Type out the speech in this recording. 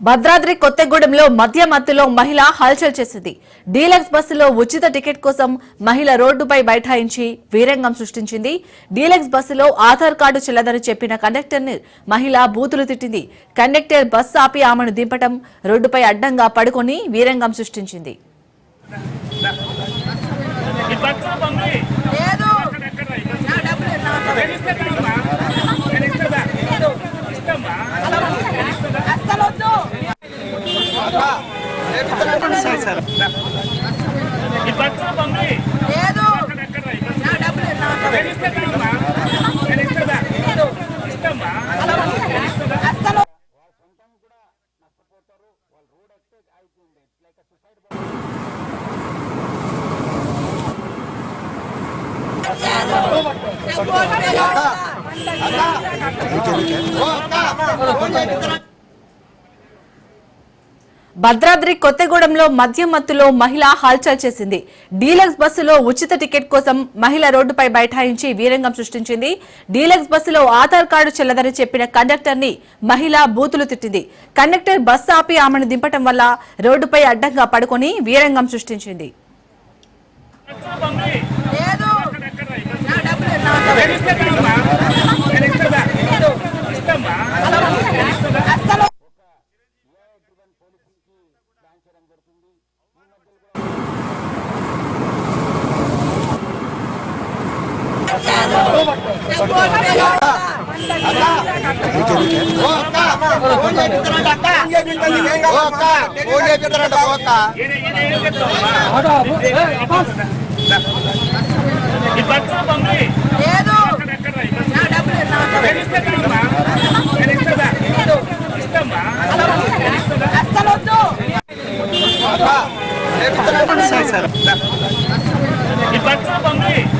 భద్రాద్రి కొత్తగూడెంలో మద్యం మత్తులో మహిళ హల్చల్ చేసింది. డీలక్స్ బస్సులో ఉచిత టికెట్ కోసం మహిళ రోడ్డుపై బైఠాయించి వీరంగం సృష్టించింది. డీలక్స్ బస్సులో ఆధార్ కార్డు చెల్లదని చెప్పిన కండక్టర్ ని మహిళ బూతులు తిట్టింది. కండక్టర్ బస్సు ఆపి ఆమెను దింపటం, రోడ్డుపై అడ్డంగా పడుకొని వీరంగం సృష్టించింది. భద్రాద్రి కొత్తగూడెంలో మద్యం మత్తులో మహిళ హల్చల్ చేసింది. డీలక్స్ బస్సులో ఉచిత టికెట్ కోసం మహిళ రోడ్డుపై బైఠాయించి వీరంగం సృష్టించింది. డీలక్స్ బస్సులో ఆధార్ కార్డు చెల్లదని చెప్పిన కండక్టర్ ని మహిళ బూతులు తిట్టింది. కండక్టర్ బస్సు ఆపి ఆమెను దింపటం వల్ల రోడ్డుపై అడ్డంగా పడుకొని వీరంగం సృష్టించింది. ఈ